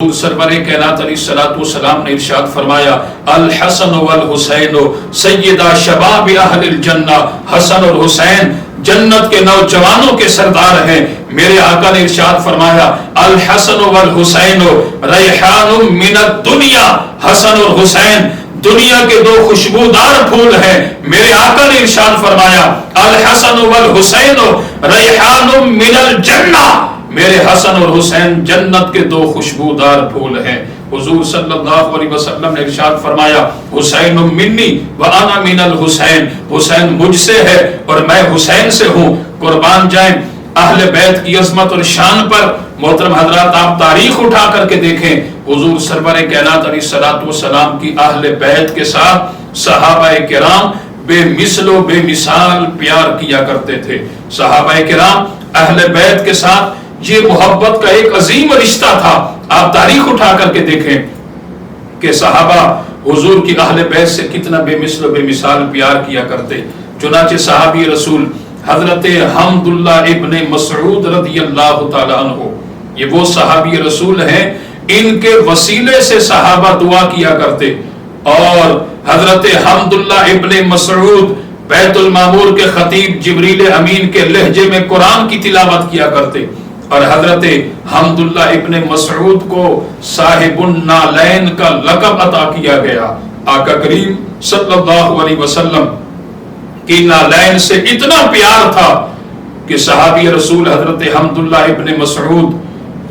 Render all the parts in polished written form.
سرور کائنات علیہ الصلوۃ والسلام نے ارشاد فرمایا الحسن والحسین سیدہ شباب اہل الجنہ، حسن اور حسین جنت کے نوجوانوں کے سردار ہیں۔ میرے آقا نے ارشاد فرمایا الحسن والحسین ریحان من الدنیا، حسن اور حسین دنیا کے دو خوشبودار پھول ہیں۔ میرے آقا نے ارشاد فرمایا الحسن والحسین ریحان من الجنہ، میرے حسن اور حسین جنت کے دو خوشبودار پھول ہیں۔ حضور صلی اللہ علیہ وسلم نے ارشاد فرمایا حسین منی وانا من الحسین، حسین مجھ سے ہے اور میں حسین سے ہوں۔ قربان جائیں اہل بیت کی عظمت اور شان پر محترم حضرات آپ تاریخ اٹھا کر کے دیکھیں، حضور سرور کائنات علیہ الصلوۃ والسلام کی اہل بیت کے ساتھ صحابہ کرام بے مثل و بے مثال پیار کیا کرتے تھے۔ صحابہ کرام اہل بیت کے ساتھ یہ محبت کا ایک عظیم رشتہ تھا۔ آپ تاریخ اٹھا کر کے دیکھیں کہ صحابہ حضور کی اہل بیت سے کتنا بے مثل و بے مثال پیار کیا کرتے۔ چنانچہ صحابی رسول حضرت حمداللہ ابن مسعود رضی اللہ تعالیٰ عنہ، یہ وہ صحابی رسول ہیں ان کے وسیلے سے صحابہ دعا کیا کرتے، اور حضرت حمداللہ ابن مسعود بیت المعمور کے خطیب جبریل امین کے لہجے میں قرآن کی تلاوت کیا کرتے، اور حضرت حمداللہ ابن مسعود کو صاحب النالین کا لقب عطا کیا گیا۔ آقا کریم صلی اللہ علیہ وسلم کی نالین سے اتنا پیار تھا کہ صحابی رسول حضرت حمداللہ ابن مسعود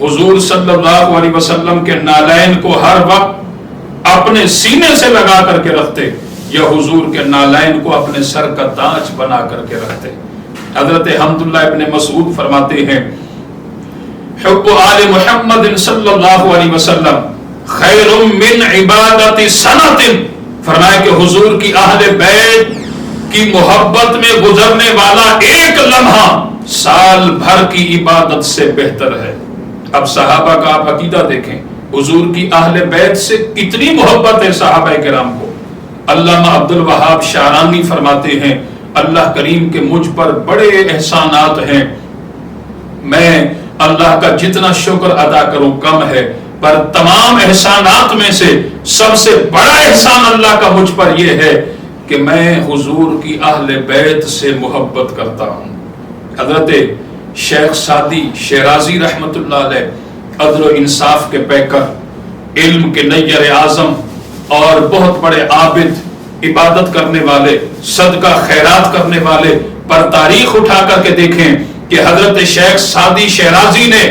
حضور صلی اللہ علیہ وسلم کے نالین کو ہر وقت اپنے سینے سے لگا کر کے رکھتے، یا حضور کے نالین کو اپنے سر کا تاج بنا کر کے رکھتے۔ حضرت حمداللہ ابن مسعود فرماتے ہیں حب آل محمد صلی اللہ علیہ وسلم خیر من عبادت سنت، فرمایا کہ حضور کی اہل بیت کی محبت میں گزرنے والا ایک لمحہ سال بھر کی عبادت سے بہتر ہے۔ اب صحابہ کا آپ عقیدہ دیکھیں، حضور کی اہل بیت سے کتنی محبت ہے صحابہ کرام کو۔ علامہ عبد الوہاب شعرانی فرماتے ہیں اللہ کریم کے مجھ پر بڑے احسانات ہیں، میں اللہ کا جتنا شکر ادا کروں کم ہے، پر تمام احسانات میں سے سب سے بڑا احسان اللہ کا مجھ پر یہ ہے کہ میں حضور کی اہل بیت سے محبت کرتا ہوں۔ حضرت شیخ سعدی شیرازی رحمت اللہ علیہ عدل و انصاف کے پیکر، علم کے نیر اعظم اور بہت بڑے عابد، عبادت کرنے والے، صدقہ خیرات کرنے والے پر تاریخ اٹھا کر کے دیکھیں کہ حضرت شیخ سعدی شیرازی نے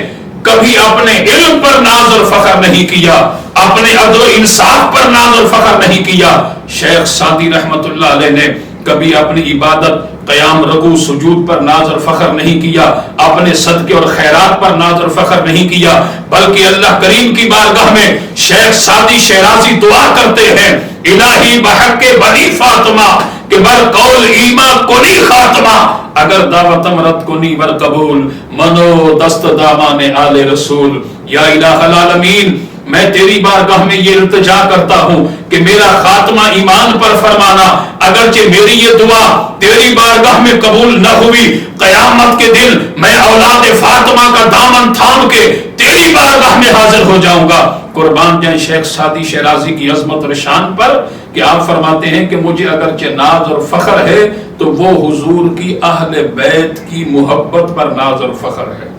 کبھی اپنے علم پر ناز اور فخر نہیں کیا، اپنے عدل و انصاف پر ناز اور فخر نہیں کیا۔ شیخ سعدی رحمت اللہ علیہ نے کبھی اپنی عبادت قیام رکوع سجود پر ناز اور فخر نہیں کیا، اپنے صدقے اور خیرات پر ناز اور فخر نہیں کیا، بلکہ اللہ کریم کی بارگاہ میں شیخ سعدی شیرازی دعا کرتے ہیں الہی بحق بنی فاطمہ کہ بر قول ایما کنی خاتمہ، اگر دعوتم رد کنی ور قبول منو دست دامان آل رسول۔ یا الہ العالمین میں تیری بارگاہ میں یہ التجا کرتا ہوں کہ میرا خاتمہ ایمان پر فرمانا، اگرچہ میری یہ دعا تیری بارگاہ میں قبول نہ ہوئی، قیامت کے دن میں اولاد فاطمہ کا دامن تھام کے تیری بارگاہ میں حاضر ہو جاؤں گا۔ قربان جائیں شیخ سعدی شیرازی کی عظمت اور شان پر کہ آپ فرماتے ہیں کہ مجھے اگرچہ ناز اور فخر ہے تو وہ حضور کی اہل بیت کی محبت پر ناز اور فخر ہے۔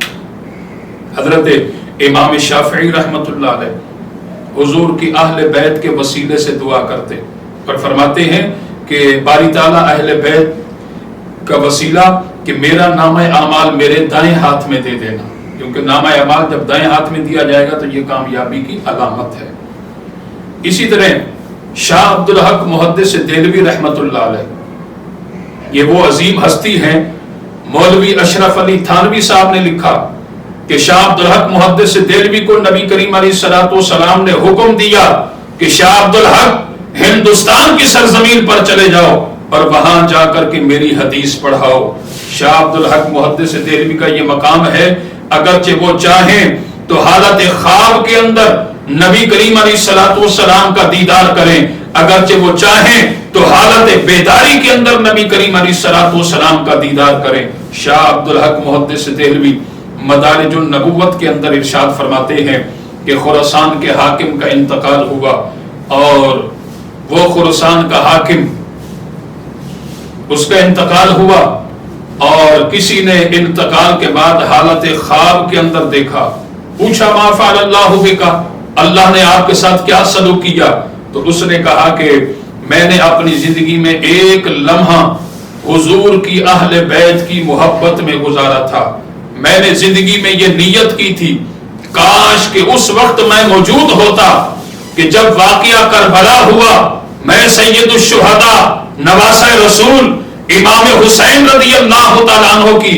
حضرت امام شافعی رحمت اللہ علیہ حضور کی اہل بیت کے وسیلے سے دعا کرتے اور فرماتے ہیں کہ باری تعالیٰ اہل بیت کا وسیلہ کہ میرا نامہ اعمال میرے دائیں ہاتھ میں دے دینا، کیونکہ نامہ اعمال جب دائیں ہاتھ میں دیا جائے گا تو یہ کامیابی کی علامت ہے۔ اسی طرح شاہ عبدالحق محدث دہلوی رحمت اللہ علیہ، یہ وہ عظیم ہستی ہیں، مولوی اشرف علی تھانوی صاحب نے لکھا کہ شاہ عبدالحق محدث دہلوی کو نبی کریم علیہ الصلوۃ والسلام نے حکم دیا کہ شاہ عبدالحق ہندوستان کی سرزمین پر چلے جاؤ اور وہاں جا کر کے میری حدیث پڑھاؤ۔ شاہ عبدالحق محدث دہلوی کا یہ مقام ہے، اگرچہ وہ چاہیں تو حالت خواب کے اندر نبی کریم علیہ الصلوۃ والسلام کا دیدار کریں، اگرچہ وہ چاہیں تو حالت بیداری کے اندر نبی کریم علیہ الصلوۃ والسلام کا دیدار کریں۔ شاہ عبدالحق محدث دہلوی مدارج النبوت کے اندر ارشاد فرماتے ہیں کہ خراسان کے حاکم کا انتقال ہوا، اور وہ خراسان کا حاکم، اس کا انتقال ہوا، اور کسی نے انتقال کے بعد حالت خواب کے اندر دیکھا، پوچھا ما فعل اللہ بکا، اللہ نے آپ کے ساتھ کیا سلوک کیا؟ تو اس نے کہا کہ میں نے اپنی زندگی میں ایک لمحہ حضور کی اہل بیت کی محبت میں گزارا تھا، میں نے زندگی میں یہ نیت کی تھی کاش کہ اس وقت میں موجود ہوتا کہ جب واقعہ کربلا ہوا، میں سید الشہداء نواسہ رسول امام حسین رضی اللہ تعالیٰ عنہ کی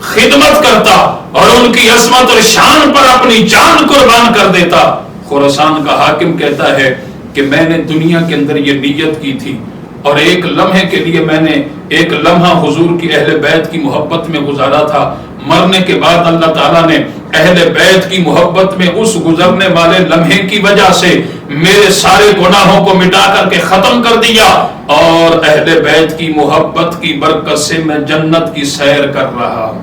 خدمت کرتا اور ان کی عظمت اور شان پر اپنی جان قربان کر دیتا۔ خراسان کا حاکم کہتا ہے کہ میں نے دنیا کے اندر یہ نیت کی تھی، اور ایک لمحے کے لیے میں نے ایک لمحہ حضور کی اہل بیت کی محبت میں گزارا تھا، مرنے کے بعد اللہ تعالیٰ نے اہل بیت کی محبت میں اس گزرنے والے لمحے کی وجہ سے میرے سارے گناہوں کو مٹا کر کے ختم کر دیا، اور اہل بیت کی محبت کی برکت سے میں جنت کی سیر کر رہا ہوں۔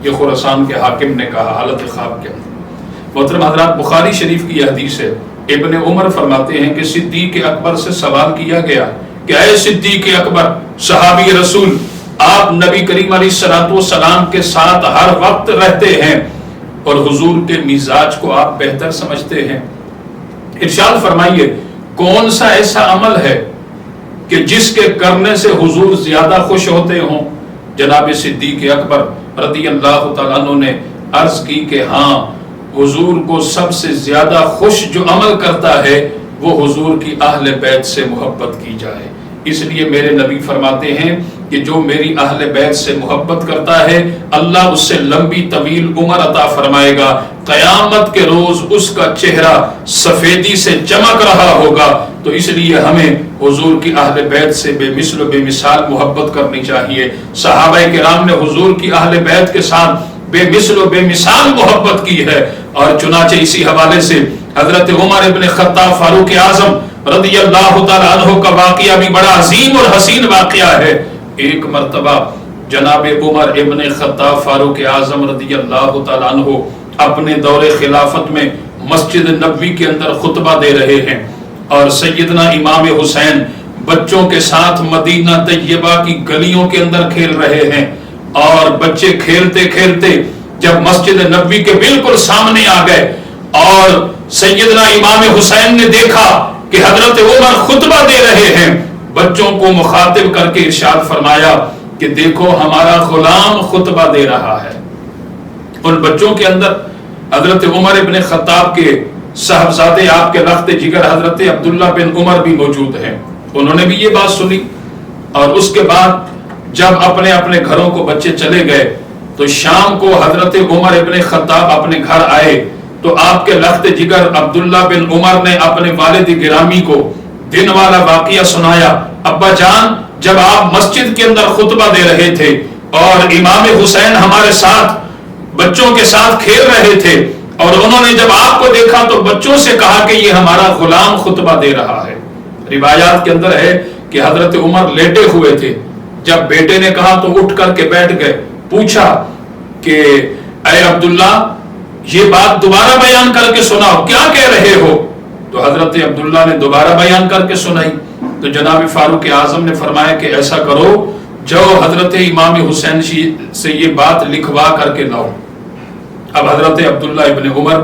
یہ خراسان کے حاکم نے کہا حالت خواب کے اندر۔ محترم حضرات، بخاری شریف کی یہ حدیث ہے، ابن عمر فرماتے ہیں کہ صدیق اکبر سے سوال کیا گیا کہ اے صدیق اکبر، صحابی رسول، آپ نبی کریم علیہ الصلوۃ والسلام کے ساتھ ہر وقت رہتے ہیں اور حضور کے مزاج کو آپ بہتر سمجھتے ہیں، ارشاد فرمائیے کون سا ایسا عمل ہے کہ جس کے کرنے سے حضور زیادہ خوش ہوتے ہوں؟ جناب صدیق اکبر رضی اللہ تعالیٰ عنہ نے عرض کی کہ ہاں، حضور کو سب سے زیادہ خوش جو عمل کرتا ہے وہ حضور کی اہل بیت سے محبت کی جائے۔ اس لیے میرے نبی فرماتے ہیں کہ جو میری اہل بیت سے محبت کرتا ہے اللہ اس سے لمبی طویل عمر عطا فرمائے گا، قیامت کے روز اس کا چہرہ سفیدی سے چمک رہا ہوگا۔ تو اس لیے ہمیں حضور کی اہل بیت سے بے مثل و بے مثال محبت کرنی چاہیے۔ صحابہ کرام نے حضور کی اہل بیت کے ساتھ بے مثل و بے مثال محبت کی ہے، اور چنانچہ اسی حوالے سے حضرت عمر ابن خطاب فاروق اعظم رضی اللہ تعالیٰ عنہ کا واقعہ بھی بڑا عظیم اور حسین واقعہ ہے۔ ایک مرتبہ جناب عمر ابن خطاب فاروق اعظم رضی اللہ تعالیٰ عنہ اپنے دور خلافت میں مسجد نبوی کے اندر خطبہ دے رہے ہیں، اور سیدنا امام حسین بچوں کے ساتھ مدینہ طیبہ کی گلیوں کے اندر کھیل رہے ہیں، اور بچے کھیلتے کھیلتے جب مسجد نبوی کے بالکل سامنے آ گئے اور سیدنا امام حسین نے دیکھا کہ حضرت عمر خطبہ دے رہے ہیں، بچوں کو مخاطب کر کے ارشاد فرمایا کہ دیکھو ہمارا غلام خطبہ دے رہا ہے۔ ان بچوں کے اندر حضرت عمر ابن خطاب کے صاحبزادے آپ کے لخت جگر حضرت عبداللہ بن عمر بھی موجود ہیں، انہوں نے بھی یہ بات سنی، اور اس کے بعد جب اپنے اپنے گھروں کو بچے چلے گئے تو شام کو حضرت عمر ابن خطاب اپنے گھر آئے تو آپ کے لخت جگر عبداللہ بن عمر نے اپنے والد گرامی کو دن والا واقعہ سنایا۔ ابا جان، جب آپ مسجد کے اندر خطبہ دے رہے تھے اور امام حسین ہمارے ساتھ بچوں کے ساتھ کھیل رہے تھے، اور انہوں نے جب آپ کو دیکھا تو بچوں سے کہا کہ یہ ہمارا غلام خطبہ دے رہا ہے۔ روایات کے اندر ہے کہ حضرت عمر لیٹے ہوئے تھے، جب بیٹے نے کہا تو اٹھ کر کے بیٹھ گئے، پوچھا کہ اے عبداللہ یہ بات دوبارہ بیان کر کے سناؤ، کیا کہہ رہے ہو؟ تو حضرت عبداللہ نے دوبارہ بیان کر کے سنائی۔ تو جناب فاروق اعظم نے فرمایا کہ ایسا کرو، جاؤ حضرت امام حسین سے یہ بات لکھوا کر کے لاؤ۔ اب حضرت عبداللہ ابن عمر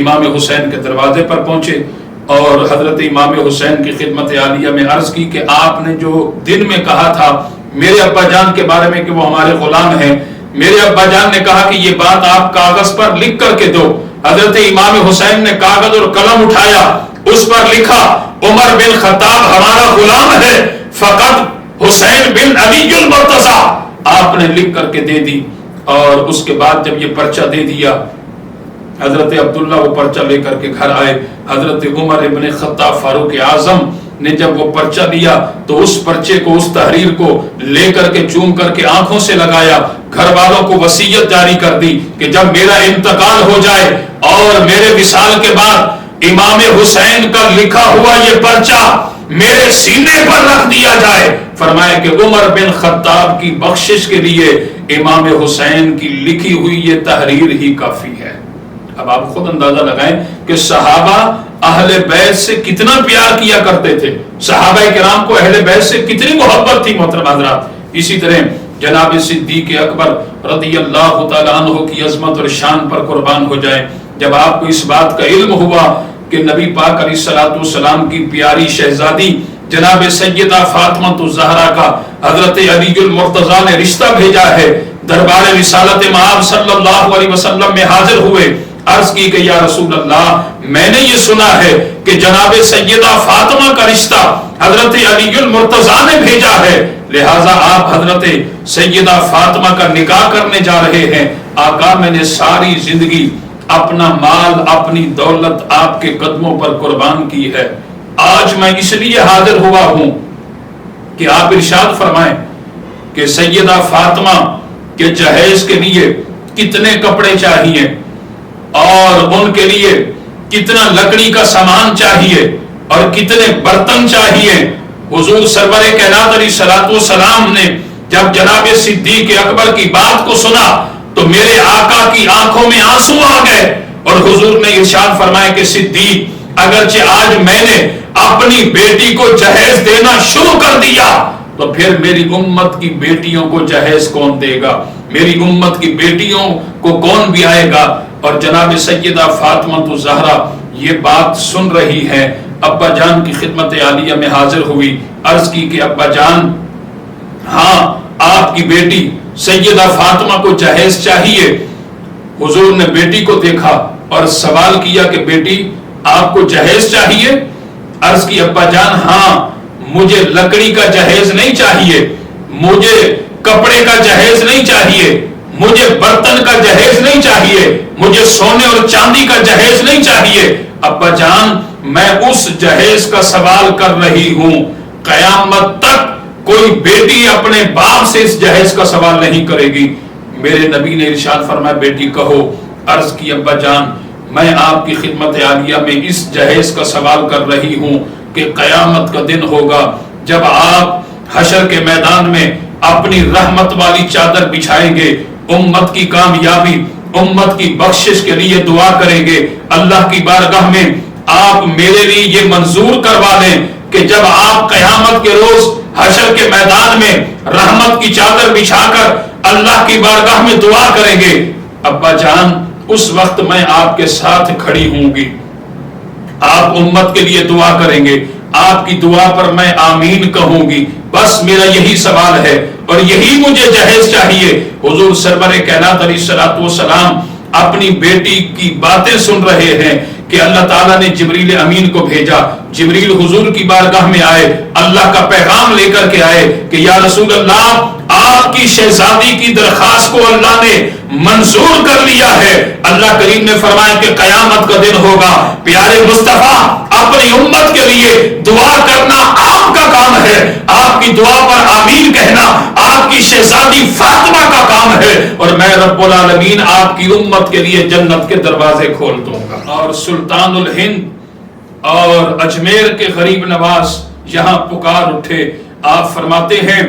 امام حسین کے دروازے پر پہنچے اور حضرت امام حسین کی خدمت عالیہ میں عرض کی کہ آپ نے جو دن میں کہا تھا میرے ابا جان کے بارے میں کہ وہ ہمارے غلام ہیں، میرے ابا جان نے کہا کہ یہ بات آپ کاغذ پر لکھ کر کے دو۔ حضرت امام حسین نے کاغذ اور قلم اٹھایا، اس پر لکھا عمر بن خطاب ہمارا غلام ہے، فقط حسین بن علی المرتضی، آپ نے لکھ کر کے دے دی۔ اور اس کے بعد جب یہ پرچہ دے دیا، حضرت عبداللہ وہ پرچہ لے کر کے گھر آئے۔ حضرت عمر ابن خطاب فاروق اعظم نے جب وہ پرچہ دیا تو اس پرچے کو، اس تحریر کو لے کر کے چوم کر کے آنکھوں سے لگایا، گھر والوں کو وصیت جاری کر دی کہ جب میرا انتقال ہو جائے اور میرے وصال کے بعد امام حسین کا لکھا ہوا یہ پرچہ میرے سینے پر رکھ دیا جائے۔ فرمایا کہ عمر بن خطاب کی بخشش کے لیے امام حسین کی لکھی ہوئی یہ تحریر ہی کافی ہے۔ اب آپ خود اندازہ لگائیں کہ صحابہ اہل بیت سے کتنا پیار کیا کرتے تھے، صحابہ کرام کو اہل بیت سے کتنی محبت تھی محترم حضرات۔ اسی طرح جناب صدیق اکبر رضی اللہ تعالیٰ عنہ کی عظمت اور شان پر قربان ہو جائے، جب آپ کو اس بات کا علم ہوا کہ نبی پاک علیہ الصلوۃ والسلام کی پیاری شہزادی جناب سیدہ فاطمہ الزہرا کا حضرت علی المرتضیٰ نے رشتہ بھیجا ہے، دربار رسالت مآب صلی اللہ علیہ وسلم میں حاضر ہوئے، عرض کی کہ یا رسول اللہ میں نے یہ سنا ہے کہ جناب سیدہ فاطمہ کا رشتہ حضرت علی المرتضیٰ نے بھیجا ہے، لہٰذا آپ حضرت سیدہ فاطمہ کا نکاح کرنے جا رہے ہیں۔ آقا میں نے ساری زندگی اپنا مال اپنی دولت آپ کے قدموں پر قربان کی ہے، آج میں اس لیے حاضر ہوا ہوں کہ آپ ارشاد فرمائیں کہ سیدہ فاطمہ کے جہیز کے لیے کتنے کپڑے چاہیے اور ان کے لیے کتنا لکڑی کا سامان چاہیے اور کتنے برتن چاہیے۔ حضور سرور کائنات علیہ الصلوۃ والسلام نے جب جناب صدیق اکبر کی بات کو سنا تو میرے آقا کی آنکھوں میں آنسو آ گئے اور حضور نے ارشاد فرمایا کہ صدیق اگرچہ آج میں نے اپنی بیٹی کو جہیز دینا شروع کر دیا تو پھر میری امت کی بیٹیوں کو جہیز کون دے گا، میری امت کی بیٹیوں کو کون بھی آئے گا۔ اور جناب سیدہ فاطمہ الزہرا یہ بات سن رہی ہے، ابا جان کی خدمت عالیہ میں حاضر ہوئی، عرض کی کہ ابا جان ہاں آپ کی بیٹی سیدہ فاطمہ کو جہیز چاہیے۔ حضور نے بیٹی کو دیکھا اور سوال کیا کہ بیٹی آپ کو جہیز چاہیے؟ عرض کی ابا جان ہاں مجھے لکڑی کا جہیز نہیں چاہیے، مجھے کپڑے کا جہیز نہیں چاہیے، مجھے برتن کا جہیز نہیں چاہیے، مجھے سونے اور چاندی کا جہیز نہیں چاہیے۔ ابا جان میں اس جہیز کا سوال کر رہی ہوں، قیامت تک کوئی بیٹی اپنے باپ سے اس جہیز کا سوال نہیں کرے گی۔ میرے نبی نے ارشاد فرمایا بیٹی کہو۔ عرض کی ابا جان میں آپ کی خدمت عالیہ میں اس جہیز کا سوال کر رہی ہوں کہ قیامت کا دن ہوگا جب آپ حشر کے میدان میں اپنی رحمت والی چادر بچھائیں گے، امت کی کامیابی امت کی بخشش کے لیے دعا کریں گے، اللہ کی بارگاہ میں آپ میرے لیے یہ منظور کروا لیں کہ جب آپ قیامت کے روز حشر کے میدان میں رحمت کی چادر بچھا کر اللہ کی بارگاہ میں دعا کریں گے، ابا جان اس وقت میں آپ کے ساتھ کھڑی ہوں گی، آپ امت کے لیے دعا کریں گے، آپ کی دعا پر میں آمین کہوں گی، بس میرا یہی سوال ہے اور یہی مجھے جہیز چاہیے۔ حضور سرور کائنات علیہ الصلوۃ والسلام اپنی بیٹی کی باتیں سن رہے ہیں کہ اللہ تعالیٰ نے جبریل امین کو بھیجا، جبریل حضور کی بارگاہ میں آئے، اللہ کا پیغام لے کر کے آئے کہ یا رسول اللہ آپ کی شہزادی کی درخواست کو اللہ نے منظور کر لیا ہے۔ اللہ کریم نے فرمایا کہ قیامت کا دن ہوگا، پیارے مصطفیٰ اپنی امت کے لیے دعا کرنا آپ کا کام ہے، آپ کی دعا پر آمین کہنا آپ کی شہزادی فاطمہ کا کام ہے، اور میں رب العالمین آپ کی امت کے لیے جنت کے دروازے کھول دوں گا۔ اور سلطان الہند اور اجمیر کے غریب نواز یہاں پکار اٹھے، آپ فرماتے ہیں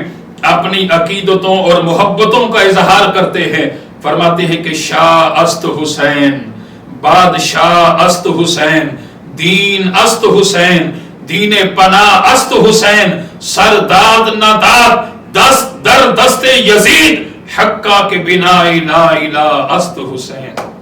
اپنی عقیدتوں اور محبتوں کا اظہار کرتے ہیں، فرماتے ہیں کہ شاہ است حسین، بادشاہ است حسین، دین است حسین، دین پناہ است حسین، سرداد نداد دست در دست یزید، حقہ کے بنا لا الہ است حسین۔